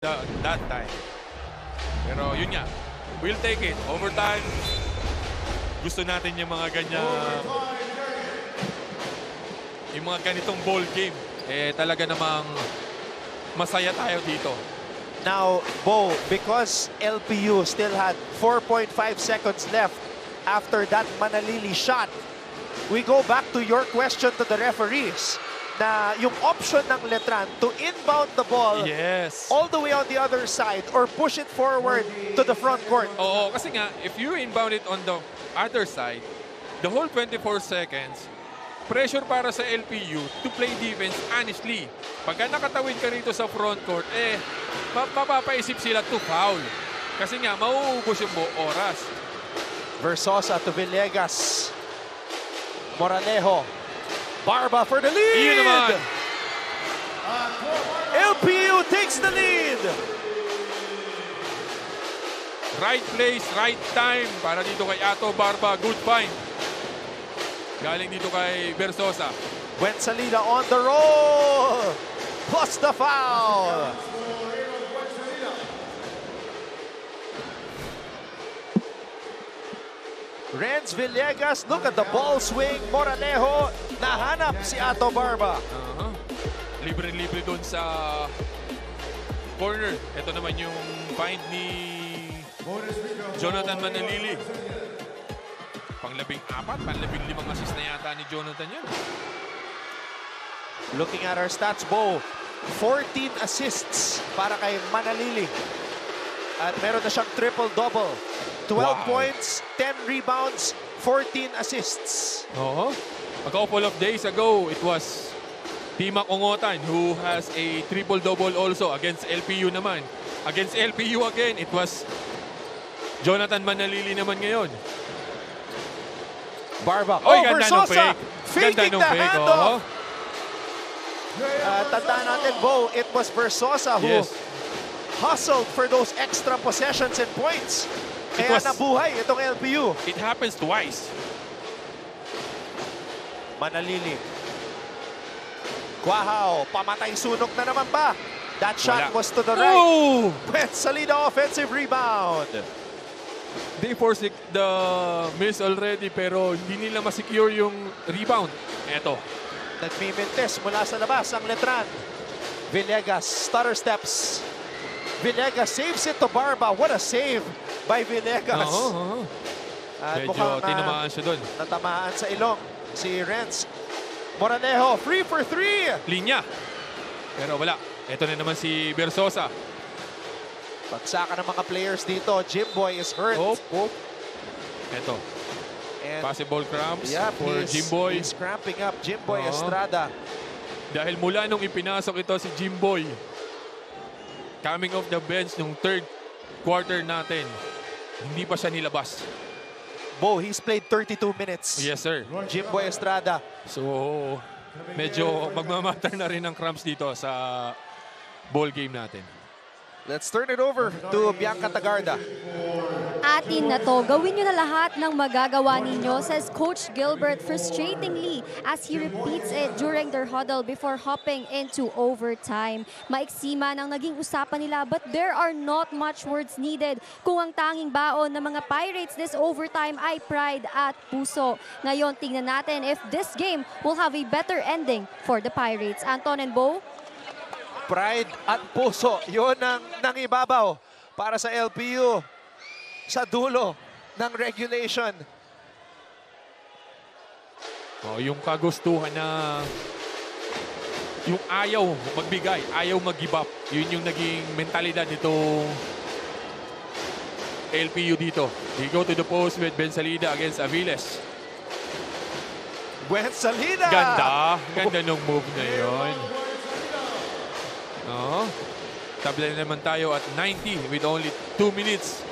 that time. Pero yun nga, we'll take it. Overtime, gusto natin yung mga ganitong ball game. Talaga namang masaya tayo dito. Now, Bo, because LPU still had 4.5 seconds left after that Manalili shot, we go back to your question to the referees na yung option ng Letran to inbound the ball all the way on the other side or push it forward to the front court. Oo, kasi nga, if you inbound it on the other side, the whole 24 seconds, pressure para sa LPU to play defense honestly. Pagka nakatawid ka rito sa front court, mapapaisip sila to foul. Kasi nga, mauubos yung oras. Versosa to Villegas. Moralejo. Barba for the lead! Iyon naman. LPU takes the lead! Right place, right time para dito kay Ato Barba. Good find. Galing dito kay Versosa. Buensalida on the roll! Plus the foul! Renz Villegas, look at the ball swing. Moralejo, nahanap si Ato Barba. Libre-libre doon sa corner. Ito naman yung find ni Jonathan Manalili. Pang-14, pang-15 assist na yata ni Jonathan yan. Looking at our stats, Bo, 14 assists para kay Manalili. At meron na siyang triple-double. 12 points, 10 rebounds, 14 assists. A couple of days ago, it was Tima Kongotan who has a triple-double also against LPU naman. Against LPU again, it was Jonathan Manalili naman ngayon. Barba. Ganda nung Versosa! fake. Faking the handoff! Tandaan natin, Bo, it was Versosa who hustled for those extra possessions and points. Kaya nabuhay itong LPU. It happens twice. Manalili. Guahao, pamatay sunog na naman ba? That shot was to the right. Buensalida offensive rebound. They forced the miss already pero hindi nila ma-secure yung rebound. Eto. Nagmimintes mula sa labas ang Letran. Villegas, stutter steps. Villegas saves it to Barba. What a save by Villegas. At medyo tinamaan siya doon. Natamaan sa ilong si Renz. Moralejo, free for three. Linya. Pero wala. Ito na naman si Versosa. Pagsakan ng mga players dito. Jimboy is hurt. Ito. And possible cramps for he's Jimboy. He's cramping up. Jimboy Estrada. Dahil mula nung ipinasok ito si Jimboy, coming off the bench nung third quarter natin, hindi pa siya nilabas. Bo, he's played 32 minutes. Yes, sir. Jimboy Estrada. So, medyo magmamatter na rin ang cramps dito sa ball game natin. Let's turn it over to Bianca Tagarda. Atin na to. Gawin nyo na lahat ng magagawa ninyo, says Coach Gilbert frustratingly as he repeats it during their huddle before hopping into overtime. Maiksi man ang naging usapan nila but there are not much words needed kung ang tanging baon ng mga Pirates this overtime ay pride at puso. Ngayon, tingnan natin if this game will have a better ending for the Pirates. Anton and Bo? Pride at puso. Yun ang nangibabaw para sa LPU sa dulo ng regulation. Yung kagustuhan na yung ayaw magbigay, ayaw mag-give up. Yun yung naging mentalidad nitong LPU dito. They go to the post with Buensalida against Aviles. Buensalida! Ganda nung move na yun. Tabla na naman tayo at 90 with only 2 minutes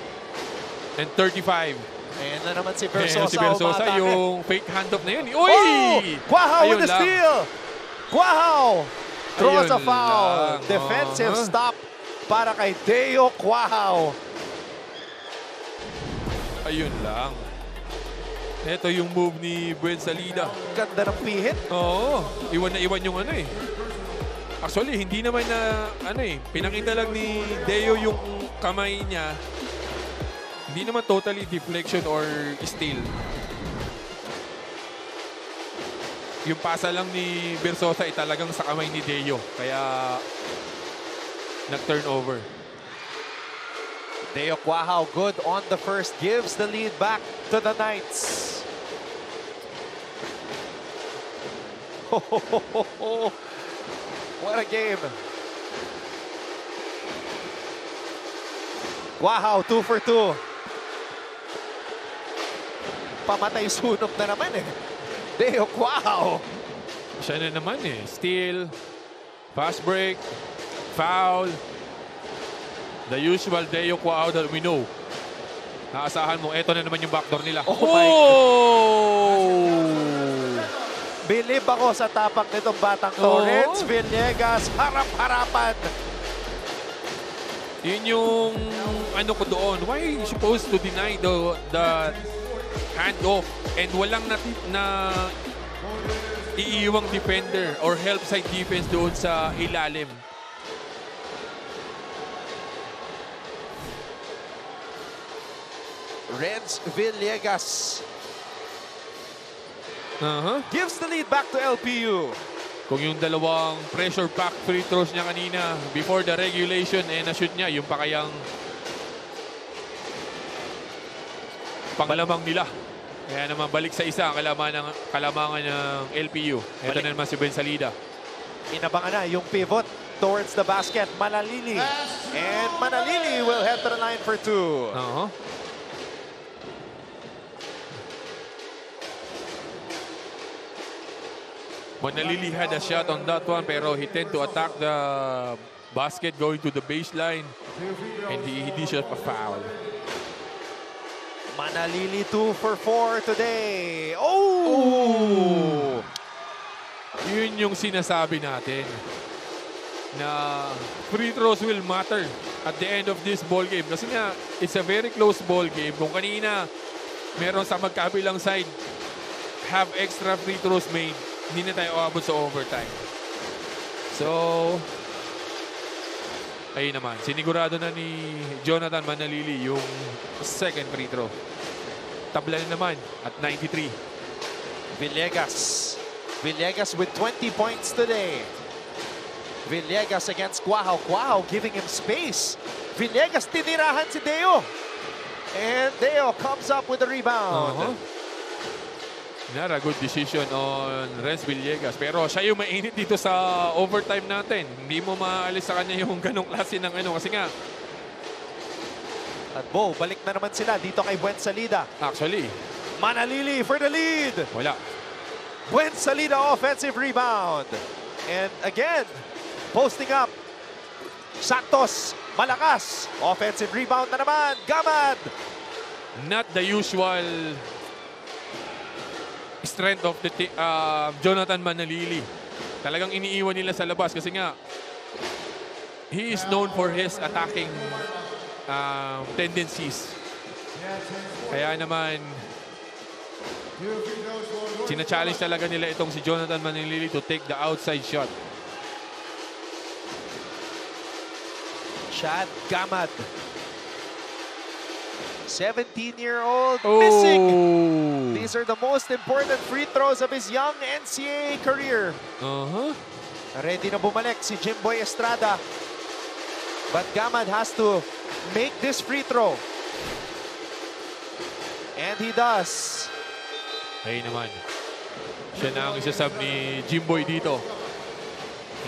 and 35. Ayan na naman si Versosa. Si Versosa, yung fake handoff na yun. Uy! Guahao with the steal! Guahao draws a foul. Defensive stop para kay Deo Guahao. Ayun lang. Ito yung move ni Buensalida. Ganda ng pihit. Iwan na iwan yung Actually, hindi naman na, pinakita lang ni Deo yung kamay niya. Hindi naman totally deflection or steal. Yung pasa lang ni Versosa ay talagang sa kamay ni Deo. Kaya, nag-turnover. Deo Quajao good on the first, gives the lead back to the Knights. What a game. Quajao 2 for 2. Pamatay sunog na naman eh. Deo Quajao. Siya na naman eh. Steal, fast break, foul. The usual Deo Quajao that we know. Naasahan mo, eto na naman yung backdoor nila. Oh my Believe ako sa tapak nitong batang to. Oo. Renz Villegas, harap-harapan. Yun yung ano ko doon. Why are you supposed to deny the handoff and walang na iiwang defender or help side defense doon sa ilalim? Renz Villegas Uh-huh. gives the lead back to LPU. Kung yung dalawang pressure pack free throws niya kanina before the regulation na-shoot niya, yung pa kayang panglamang nila. Kaya naman balik sa isa ang kalamangan ng LPU. Ito na naman si Ben Salida. Inabangan na yung pivot towards the basket. Manalili. And Manalili will head to the line for 2. Uh-huh. Manalili had a shot on that one pero he tend to attack the basket going to the baseline and he shot a foul. Manalili 2 for 4 today. Oh! Yun yung sinasabi natin na free throws will matter at the end of this ball game. Kasi nga, it's a very close ball game. Kung kanina, meron sa magkabilang side, have extra free throws made, hindi na tayo aabot sa overtime. So, ayun naman. Sinigurado na ni Jonathan Manalili yung second free throw. Tabla na naman at 93. Villegas. Villegas with 20 points today. Villegas against Quajao. Quajao giving him space. Villegas tinirahan si Deo. And Deo comes up with a rebound. Uh-huh. Not a good decision on Renz Villegas. Pero siya yung mainit dito sa overtime natin. Hindi mo maalis sa kanya yung ganong klase ng ano. Kasi nga, At Bo, balik na naman sila dito kay Buen Salida. actually, Manalili for the lead. wala. Buen Salida offensive rebound. And again, posting up. Santos, malakas. Offensive rebound na naman. Gamad. Not the usual strength of the Jonathan Manalili. Talagang iniiwan nila sa labas kasi nga he is known for his attacking tendencies. Kaya naman sina-challenge talaga nila itong si Jonathan Manalili to take the outside shot. Chad Gamad. 17-year-old missing. Oh. These are the most important free throws of his young NCAA career. Uh-huh. Ready na bumalik si Jimboy Estrada. But Gamad has to make this free throw. And he does. Ayun naman. Siya na ang isasab ni Jimboy dito.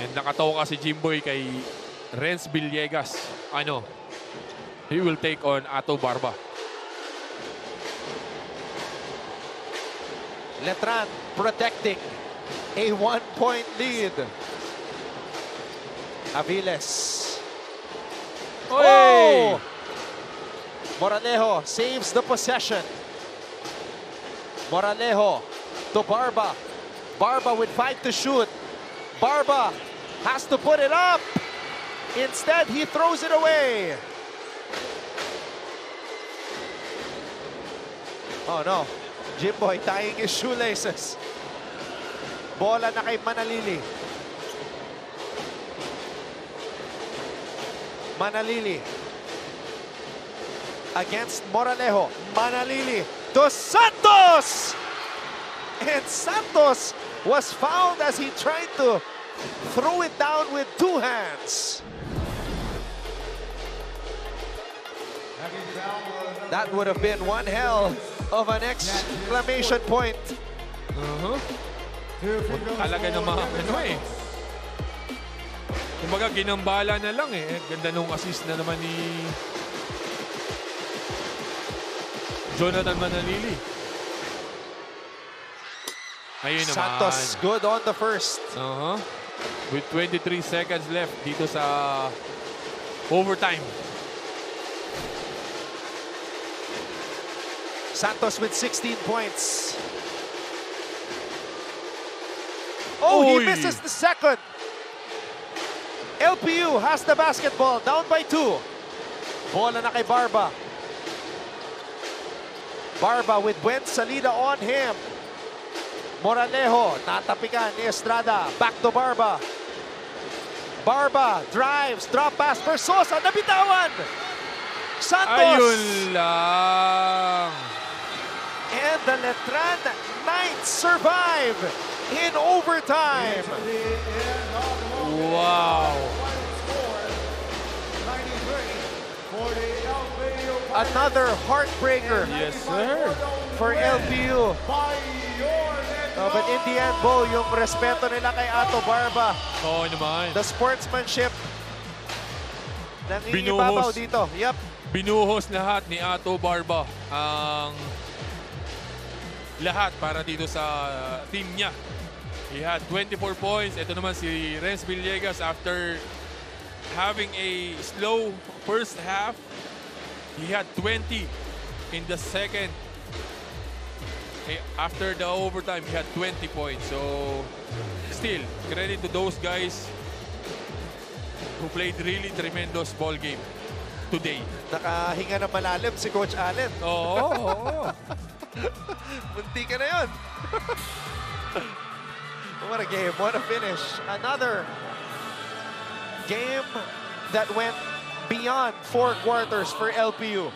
And nakatawa ka si Jimboy kay Renz Villegas. He will take on Ato Barba. Letran protecting a 1-point lead. Aviles. Oh! Moralejo saves the possession. Moralejo to Barba. Barba with 5 to shoot. Barba has to put it up. Instead, he throws it away. Oh no. Jimboy tying his shoelaces. Bola na kay Manalili. Manalili against Moralejo. Manalili to Santos! And Santos was fouled as he tried to throw it down with two hands. That would have been one hell of an exclamation point. Talaga naman, ano eh. Kumbaga, ginambala na lang eh. Ganda nung assist na naman ni Jonathan Manalili. Ayun naman. Santos good on the first. With 23 seconds left dito sa overtime. Santos with 16 points. Oh, he misses the second. LPU has the basketball, down by 2. Bola na kay Barba. Barba with Buen Salida on him. Moralejo, natapikan ni Estrada. Back to Barba. Barba drives, drop pass for Sosa, nabitawan. Santos. Ayun lang. And the Letran Knights survive in overtime. Wow. Another heartbreaker. Yes, sir. For LPU. But in the end, Bo, yung respeto nila kay Ato Barba. Oo naman. The sportsmanship. Nangingibabaw dito. Yep. Binuhos lahat ni Ato Barba ang lahat para dito sa team niya. He had 24 points. Ito naman si Renz Villegas after having a slow first half. He had 20 in the second. After the overtime, he had 20 points. So, still, credit to those guys who played really tremendous ball game today. Nakahinga na malalim si Coach Allen. Oo. Munti ka na yun. What a game. What a finish. Another game that went beyond 4 quarters for LPU.